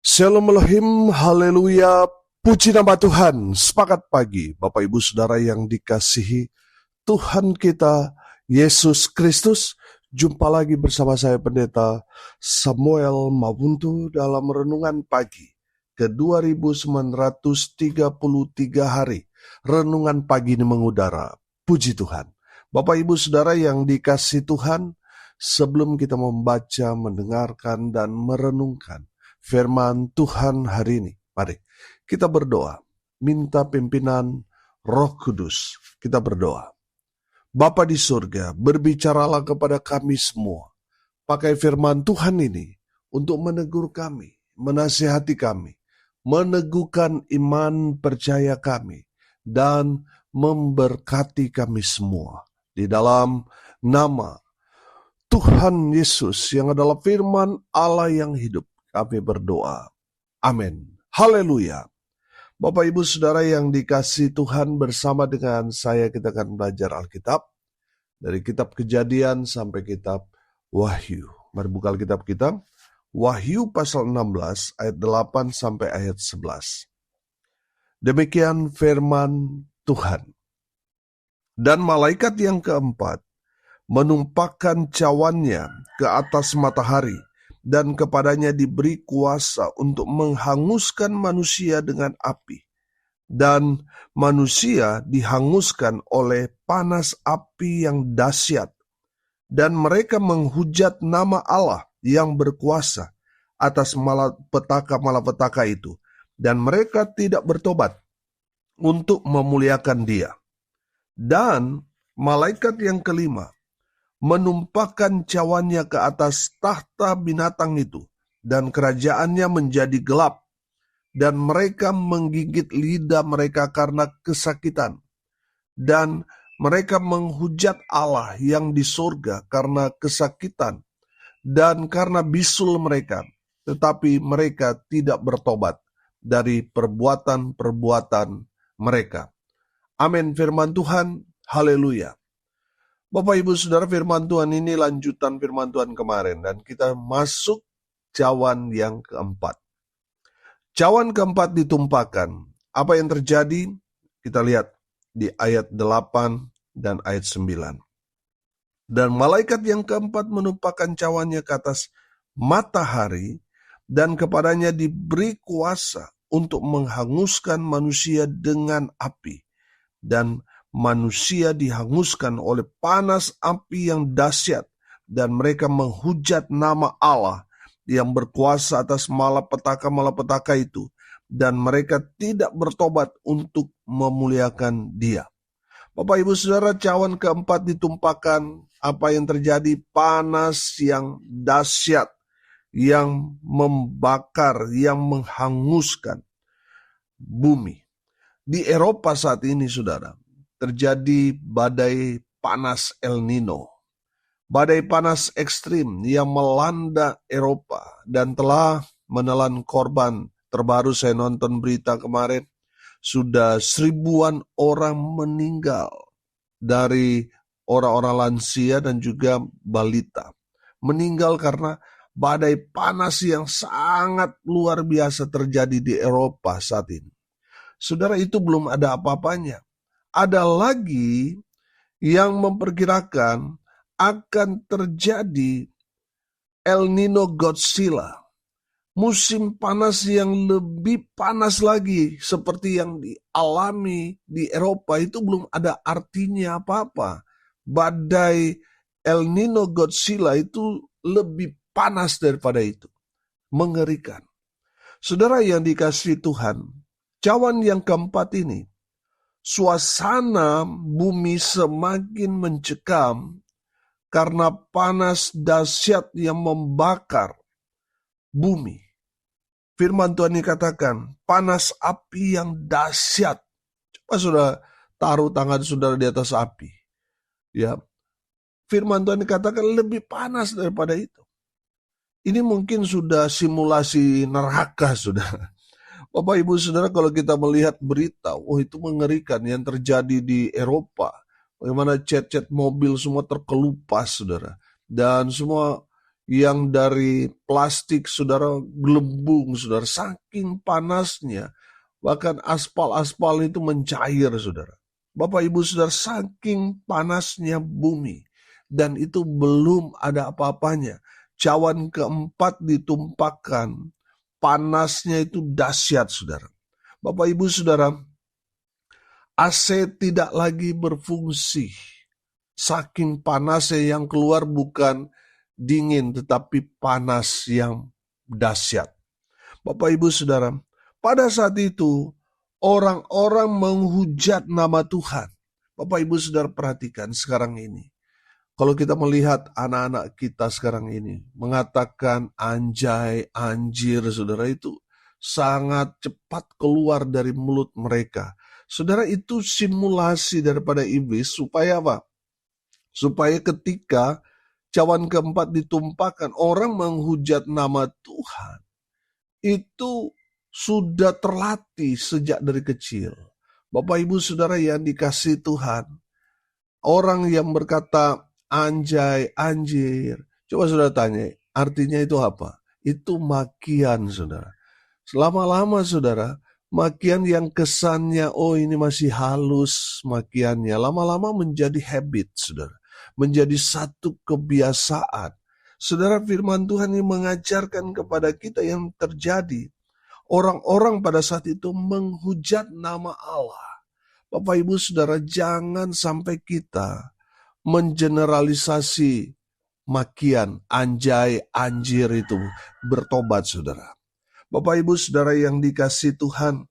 Shalom Elohim, haleluya, puji nama Tuhan. Sepakat pagi, Bapak Ibu Saudara yang dikasihi Tuhan kita, Yesus Kristus. Jumpa lagi bersama saya Pendeta Samuel Mawuntu dalam Renungan Pagi ke 2933 hari. Renungan pagi ini mengudara, puji Tuhan. Bapak Ibu Saudara yang dikasihi Tuhan, sebelum kita membaca, mendengarkan, dan merenungkan firman Tuhan hari ini, mari kita berdoa, minta pimpinan Roh Kudus. Kita berdoa. Bapa di surga, berbicaralah kepada kami semua. Pakai firman Tuhan ini untuk menegur kami, menasihati kami, meneguhkan iman percaya kami, dan memberkati kami semua. Di dalam nama Tuhan Yesus yang adalah firman Allah yang hidup, kami berdoa. Amin. Haleluya. Bapak Ibu Saudara yang dikasihi Tuhan, bersama dengan saya kita akan belajar Alkitab. Dari kitab Kejadian sampai kitab Wahyu. Mari buka Alkitab kita. Wahyu pasal 16 ayat 8 sampai ayat 11. Demikian firman Tuhan. Dan malaikat yang keempat menumpahkan cawannya ke atas matahari, dan kepadanya diberi kuasa untuk menghanguskan manusia dengan api. Dan manusia dihanguskan oleh panas api yang dahsyat. Dan mereka menghujat nama Allah yang berkuasa atas malapetaka-malapetaka itu. Dan mereka tidak bertobat untuk memuliakan Dia. Dan malaikat yang kelima menumpahkan cawannya ke atas tahta binatang itu, dan kerajaannya menjadi gelap, dan mereka menggigit lidah mereka karena kesakitan, dan mereka menghujat Allah yang di surga karena kesakitan dan karena bisul mereka, tetapi mereka tidak bertobat dari perbuatan-perbuatan mereka. Amin. Firman Tuhan, haleluya. Bapak Ibu Saudara, firman Tuhan ini lanjutan firman Tuhan kemarin, dan kita masuk cawan yang keempat. Cawan keempat ditumpahkan. Apa yang terjadi? Kita lihat di ayat 8 dan ayat 9. Dan malaikat yang keempat menumpahkan cawannya ke atas matahari, dan kepadanya diberi kuasa untuk menghanguskan manusia dengan api. Dan manusia dihanguskan oleh panas api yang dahsyat, dan mereka menghujat nama Allah yang berkuasa atas malapetaka-malapetaka itu, dan mereka tidak bertobat untuk memuliakan Dia. Bapak Ibu Saudara, cawan keempat ditumpahkan. Apa yang terjadi? Panas yang dahsyat, yang membakar, yang menghanguskan bumi. Di Eropa saat ini, saudara, terjadi badai panas El Nino. Badai panas ekstrim yang melanda Eropa dan telah menelan korban. Terbaru saya nonton berita kemarin, sudah 1.000-an orang meninggal dari orang-orang lansia dan juga balita. Meninggal karena badai panas yang sangat luar biasa terjadi di Eropa saat ini. Saudara, itu belum ada apa-apanya. Ada lagi yang memperkirakan akan terjadi El Nino Godzilla. Musim panas yang lebih panas lagi seperti yang dialami di Eropa, itu belum ada artinya apa-apa. Badai El Nino Godzilla itu lebih panas daripada itu. Mengerikan. Saudara yang dikasihi Tuhan, cawan yang keempat ini, suasana bumi semakin mencekam karena panas dahsyat yang membakar bumi. Firman Tuhan dikatakan, panas api yang dahsyat. Coba saudara taruh tangan saudara di atas api. Ya, firman Tuhan dikatakan lebih panas daripada itu. Ini mungkin sudah simulasi neraka, saudara. Bapak Ibu Saudara, kalau kita melihat berita, itu mengerikan yang terjadi di Eropa. Bagaimana cat-cat mobil semua terkelupas, saudara. Dan semua yang dari plastik, saudara, gelembung, saudara, saking panasnya, bahkan aspal-aspal itu mencair, saudara. Bapak Ibu saudara, saking panasnya bumi, dan itu belum ada apa-apanya. Cawan keempat ditumpahkan, panasnya itu dahsyat, saudara. Bapak Ibu saudara, AC tidak lagi berfungsi. Saking panasnya, yang keluar bukan dingin tetapi panas yang dahsyat. Bapak Ibu saudara, pada saat itu orang-orang menghujat nama Tuhan. Bapak Ibu saudara, perhatikan sekarang ini. Kalau kita melihat anak-anak kita sekarang ini mengatakan anjay, anjir, saudara, itu sangat cepat keluar dari mulut mereka. Saudara, itu simulasi daripada iblis supaya apa? Supaya ketika cawan keempat ditumpahkan, orang menghujat nama Tuhan, itu sudah terlatih sejak dari kecil. Bapak Ibu saudara yang dikasihi Tuhan, orang yang berkata anjay, anjir, coba saudara tanya, artinya itu apa? Itu makian, saudara. Lama-lama saudara, makian yang kesannya, oh ini masih halus makiannya, lama-lama menjadi habit, saudara. Menjadi satu kebiasaan. Saudara, firman Tuhan ini mengajarkan kepada kita yang terjadi. Orang-orang pada saat itu menghujat nama Allah. Bapak Ibu saudara, jangan sampai kita mengeneralisasi makian, anjay, anjir itu. Bertobat saudara. Bapak Ibu saudara yang dikasihi Tuhan,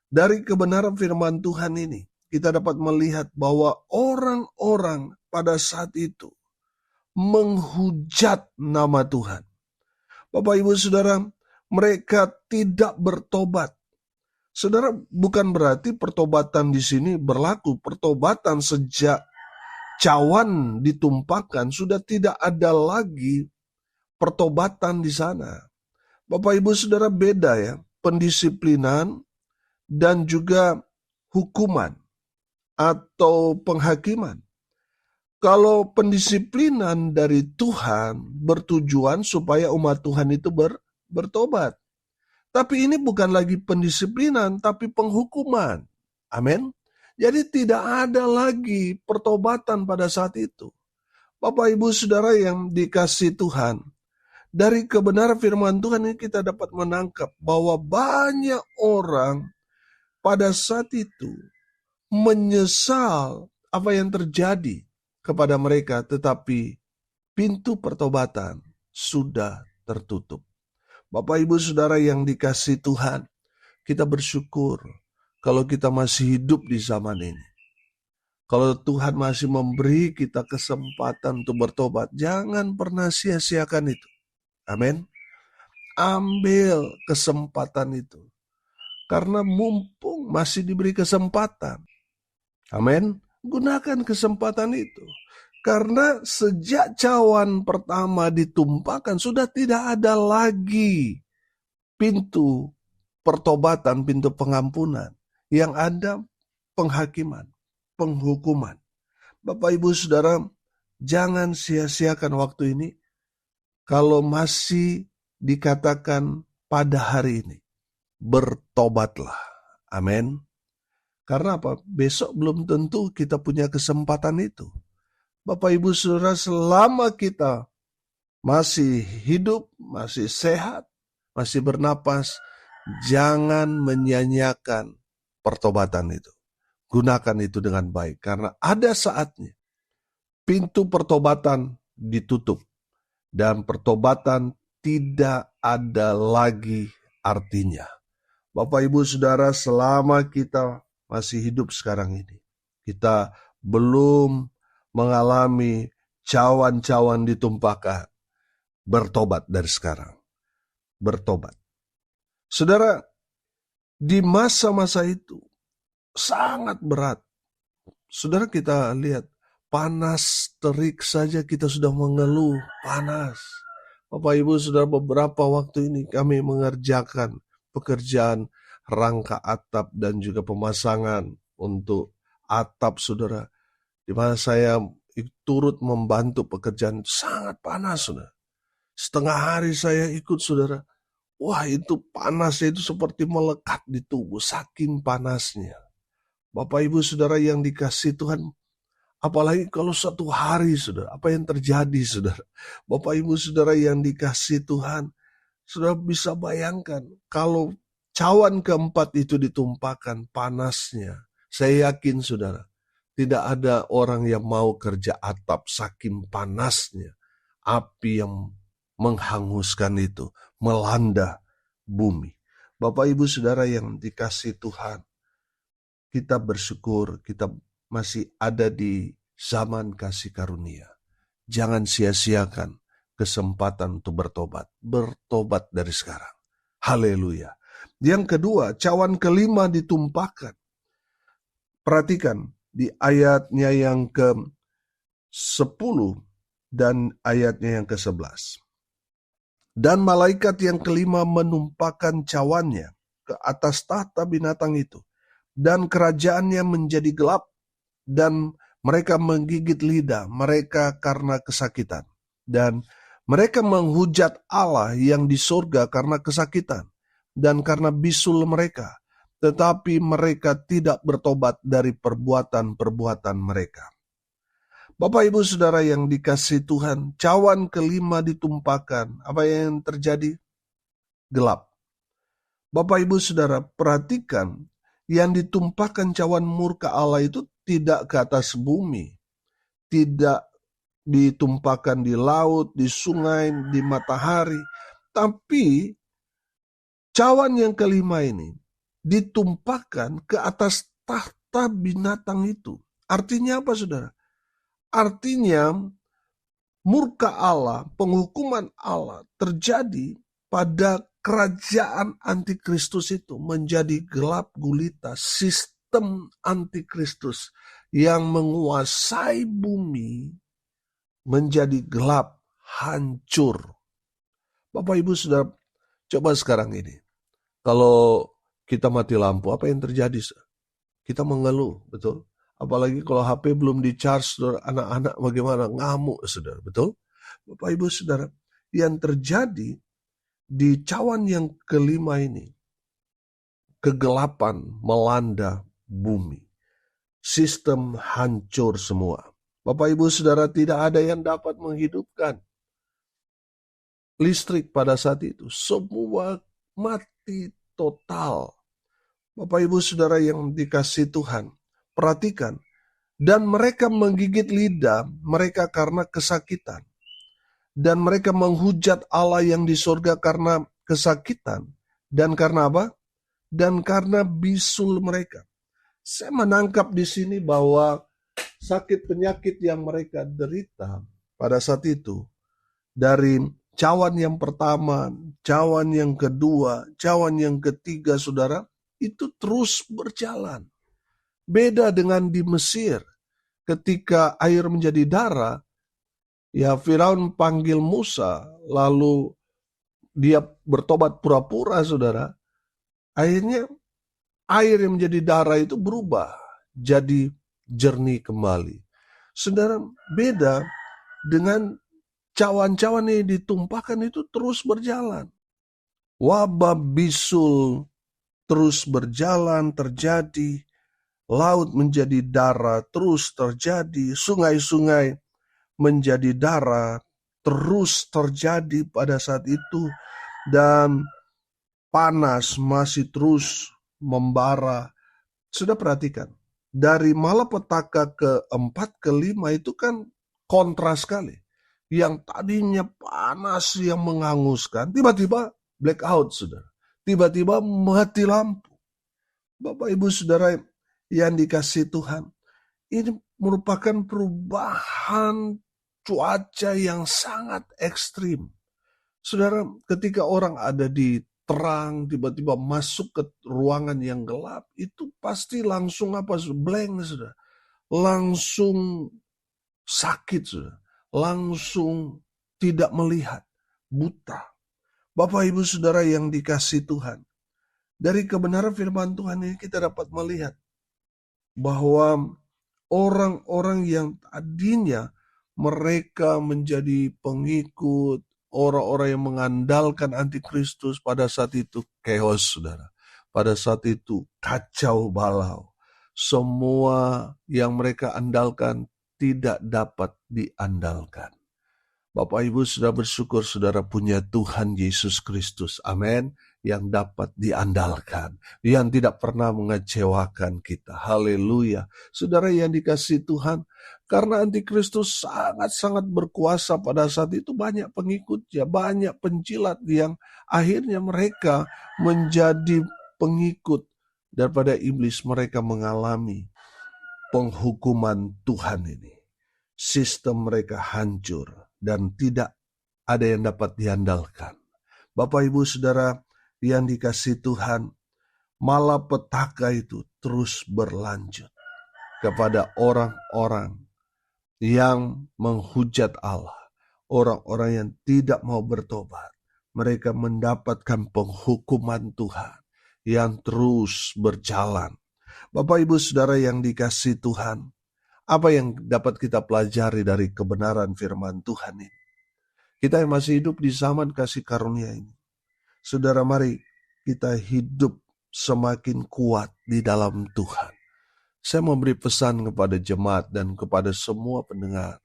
dari kebenaran firman Tuhan ini, kita dapat melihat bahwa orang-orang pada saat itu menghujat nama Tuhan. Bapak Ibu saudara, mereka tidak bertobat. Saudara, bukan berarti pertobatan di sini berlaku. Pertobatan sejak cawan ditumpahkan sudah tidak ada lagi pertobatan di sana. Bapak Ibu saudara, beda ya, pendisiplinan dan juga hukuman atau penghakiman. Kalau pendisiplinan dari Tuhan bertujuan supaya umat Tuhan itu bertobat. Tapi ini bukan lagi pendisiplinan, tapi penghukuman. Amin. Jadi tidak ada lagi pertobatan pada saat itu. Bapak Ibu saudara yang dikasihi Tuhan, dari kebenaran firman Tuhan ini kita dapat menangkap bahwa banyak orang pada saat itu menyesal apa yang terjadi kepada mereka, tetapi pintu pertobatan sudah tertutup. Bapak Ibu saudara yang dikasihi Tuhan, kita bersyukur kalau kita masih hidup di zaman ini. Kalau Tuhan masih memberi kita kesempatan untuk bertobat, jangan pernah sia-siakan itu. Amin. Ambil kesempatan itu. Karena mumpung masih diberi kesempatan. Amin. Gunakan kesempatan itu. Karena sejak cawan pertama ditumpahkan, sudah tidak ada lagi pintu pertobatan, pintu pengampunan. Yang ada penghakiman, penghukuman. Bapak Ibu saudara, jangan sia-siakan waktu ini. Kalau masih dikatakan pada hari ini, bertobatlah. Amin. Karena apa? Besok belum tentu kita punya kesempatan itu. Bapak Ibu saudara, selama kita masih hidup, masih sehat, masih bernapas, jangan menyia-nyiakan pertobatan itu. Gunakan itu dengan baik. Karena ada saatnya pintu pertobatan ditutup. Dan pertobatan tidak ada lagi artinya. Bapak Ibu saudara, selama kita masih hidup sekarang ini, kita belum mengalami cawan-cawan ditumpahkan, bertobat dari sekarang. Bertobat. Saudara, di masa-masa itu sangat berat. Saudara, kita lihat, panas terik saja kita sudah mengeluh, panas. Bapak Ibu saudara, beberapa waktu ini kami mengerjakan pekerjaan rangka atap dan juga pemasangan untuk atap saudara. Di mana saya turut membantu pekerjaan sangat panas saudara. Setengah hari saya ikut, saudara. Wah, itu panasnya itu seperti melekat di tubuh, saking panasnya. Bapak Ibu Saudara yang dikasihi Tuhan, apalagi kalau satu hari, saudara, apa yang terjadi, saudara? Bapak Ibu Saudara yang dikasihi Tuhan, sudah bisa bayangkan kalau cawan keempat itu ditumpahkan panasnya. Saya yakin, saudara, tidak ada orang yang mau kerja atap saking panasnya. Api yang menghanguskan itu melanda bumi. Bapak Ibu Saudara yang dikasihi Tuhan, kita bersyukur kita masih ada di zaman kasih karunia. Jangan sia-siakan kesempatan untuk bertobat. Bertobat dari sekarang. Haleluya. Yang kedua, cawan kelima ditumpahkan. Perhatikan di ayatnya yang ke-10 dan ayatnya yang ke-11. Dan malaikat yang kelima menumpahkan cawannya ke atas tahta binatang itu. Dan kerajaannya menjadi gelap. Dan mereka menggigit lidah mereka karena kesakitan. Dan mereka menghujat Allah yang di surga karena kesakitan. Dan karena bisul mereka. Tetapi mereka tidak bertobat dari perbuatan-perbuatan mereka. Bapak Ibu Saudara yang dikasihi Tuhan, cawan kelima ditumpahkan. Apa yang terjadi? Gelap. Bapak Ibu Saudara, perhatikan, yang ditumpahkan cawan murka Allah itu tidak ke atas bumi. Tidak ditumpahkan di laut, di sungai, di matahari. Tapi cawan yang kelima ini ditumpahkan ke atas tahta binatang itu. Artinya apa, saudara? Artinya murka Allah, penghukuman Allah terjadi pada kerajaan antikristus itu menjadi gelap gulita. Sistem antikristus yang menguasai bumi menjadi gelap, hancur. Bapak Ibu sudah coba sekarang ini. Kalau kita mati lampu, apa yang terjadi? Kita mengeluh, betul? Apalagi kalau HP belum di-charge, saudara, anak-anak bagaimana? Ngamuk, saudara, betul? Bapak Ibu Saudara, yang terjadi di cawan yang kelima ini, kegelapan melanda bumi. Sistem hancur semua. Bapak Ibu Saudara, tidak ada yang dapat menghidupkan listrik pada saat itu. Semua mati total. Bapak Ibu Saudara yang dikasihi Tuhan, perhatikan. Dan mereka menggigit lidah mereka karena kesakitan. Dan mereka menghujat Allah yang di surga karena kesakitan. Dan karena apa? Dan karena bisul mereka. Saya menangkap di sini bahwa sakit penyakit yang mereka derita pada saat itu, dari cawan yang pertama, cawan yang kedua, cawan yang ketiga, saudara, itu terus berjalan. Beda dengan di Mesir, ketika air menjadi darah, ya Firaun panggil Musa, lalu dia bertobat pura-pura, saudara. Akhirnya air yang menjadi darah itu berubah, jadi jernih kembali. Saudara, beda dengan cawan-cawan yang ditumpahkan itu terus berjalan. Wabah bisul terus berjalan, terjadi. Laut menjadi darah terus terjadi, sungai-sungai menjadi darah terus terjadi pada saat itu, dan panas masih terus membara. Sudah perhatikan, dari malapetaka keempat, kelima itu kan kontras sekali. Yang tadinya panas yang menghanguskan, tiba-tiba blackout, saudara. Tiba-tiba mati lampu. Bapak Ibu Saudara yang dikasihi Tuhan, ini merupakan perubahan cuaca yang sangat ekstrim. Saudara, ketika orang ada di terang, tiba-tiba masuk ke ruangan yang gelap, itu pasti langsung apa? Blank, saudara. Langsung sakit, saudara. Langsung tidak melihat, buta. Bapak Ibu Saudara yang dikasihi Tuhan, dari kebenaran firman Tuhan ini kita dapat melihat bahwa orang-orang yang tadinya mereka menjadi pengikut, orang-orang yang mengandalkan antikristus pada saat itu chaos, saudara. Pada saat itu kacau balau. Semua yang mereka andalkan tidak dapat diandalkan. Bapak Ibu sudah bersyukur saudara punya Tuhan Yesus Kristus. Amin. Yang dapat diandalkan. Yang tidak pernah mengecewakan kita. Haleluya. Saudara yang dikasihi Tuhan. Karena antikristus sangat-sangat berkuasa pada saat itu. Banyak pengikutnya. Banyak penjilat yang akhirnya mereka menjadi pengikut daripada iblis. Mereka mengalami penghukuman Tuhan ini. Sistem mereka hancur dan tidak ada yang dapat diandalkan. Bapak Ibu Saudara yang dikasihi Tuhan, malapetaka itu terus berlanjut kepada orang-orang yang menghujat Allah, orang-orang yang tidak mau bertobat. Mereka mendapatkan penghukuman Tuhan yang terus berjalan. Bapak Ibu Saudara yang dikasihi Tuhan, apa yang dapat kita pelajari dari kebenaran firman Tuhan ini? Kita yang masih hidup di zaman kasih karunia ini. Saudara, mari kita hidup semakin kuat di dalam Tuhan. Saya memberi pesan kepada jemaat dan kepada semua pendengar.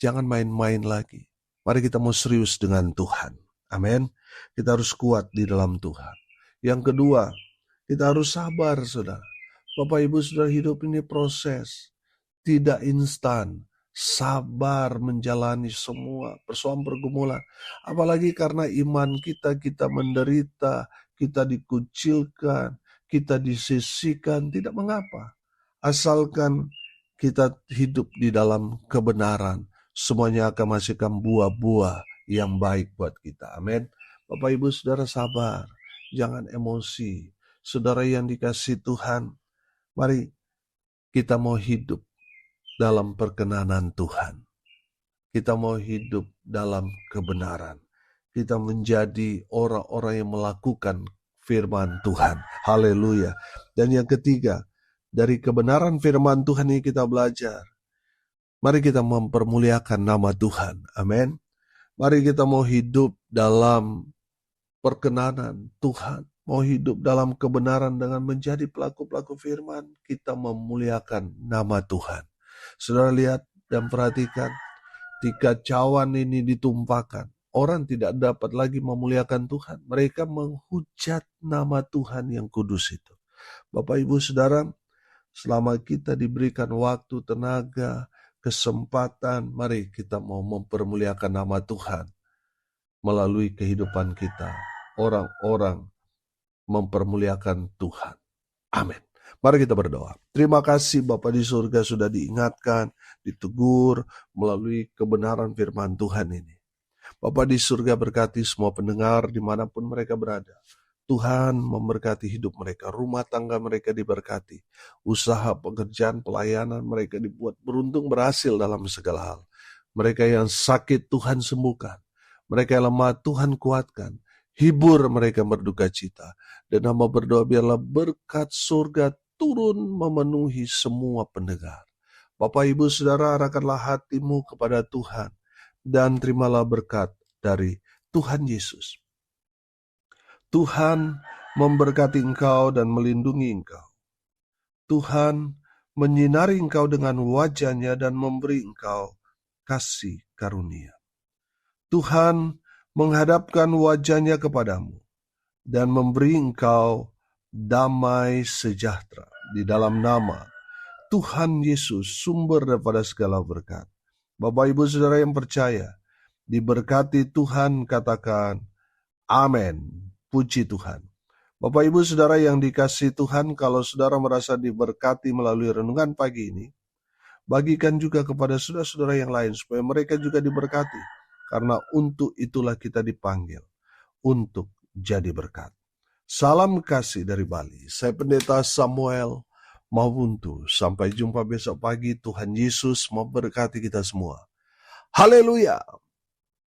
Jangan main-main lagi. Mari kita mau serius dengan Tuhan. Amin. Kita harus kuat di dalam Tuhan. Yang kedua, kita harus sabar, saudara. Bapak Ibu, saudara, hidup ini proses. Tidak instan, sabar menjalani semua persoalan pergumulan. Apalagi karena iman kita menderita, kita dikucilkan, kita disisihkan, tidak mengapa. Asalkan kita hidup di dalam kebenaran, semuanya akan menghasilkan buah-buah yang baik buat kita. Amin. Bapak Ibu Saudara sabar, jangan emosi. Saudara yang dikasihi Tuhan, mari kita mau hidup dalam perkenanan Tuhan. Kita mau hidup dalam kebenaran. Kita menjadi orang-orang yang melakukan firman Tuhan. Haleluya. Dan yang ketiga, dari kebenaran firman Tuhan ini kita belajar. Mari kita mempermuliakan nama Tuhan. Amin. Mari kita mau hidup dalam perkenanan Tuhan. Mau hidup dalam kebenaran dengan menjadi pelaku-pelaku firman. Kita memuliakan nama Tuhan. Saudara lihat dan perhatikan, ketika cawan ini ditumpahkan, orang tidak dapat lagi memuliakan Tuhan. Mereka menghujat nama Tuhan yang kudus itu. Bapak Ibu Saudara, selama kita diberikan waktu, tenaga, kesempatan, mari kita mau mempermuliakan nama Tuhan. Melalui kehidupan kita, orang-orang mempermuliakan Tuhan. Amin. Mari kita berdoa. Terima kasih Bapa di surga sudah diingatkan, ditegur melalui kebenaran firman Tuhan ini. Bapa di surga berkati semua pendengar dimanapun mereka berada. Tuhan memberkati hidup mereka, rumah tangga mereka diberkati. Usaha, pekerjaan, pelayanan mereka dibuat beruntung berhasil dalam segala hal. Mereka yang sakit Tuhan sembuhkan. Mereka yang lemah Tuhan kuatkan. Hibur mereka berduka cita. Dan hamba berdoa biarlah berkat surga turun memenuhi semua pendengar. Bapak Ibu Saudara, arahkanlah hatimu kepada Tuhan dan terimalah berkat dari Tuhan Yesus. Tuhan memberkati engkau dan melindungi engkau. Tuhan menyinari engkau dengan wajah-Nya dan memberi engkau kasih karunia. Tuhan menghadapkan wajah-Nya kepadamu dan memberi engkau damai sejahtera di dalam nama Tuhan Yesus, sumber daripada segala berkat. Bapak Ibu Saudara yang percaya, diberkati Tuhan, katakan amin. Puji Tuhan. Bapak Ibu Saudara yang dikasihi Tuhan, kalau saudara merasa diberkati melalui renungan pagi ini, bagikan juga kepada saudara-saudara yang lain supaya mereka juga diberkati. Karena untuk itulah kita dipanggil, untuk jadi berkat. Salam kasih dari Bali. Saya Pendeta Samuel Mawuntu. Sampai jumpa besok pagi. Tuhan Yesus memberkati kita semua. Haleluya.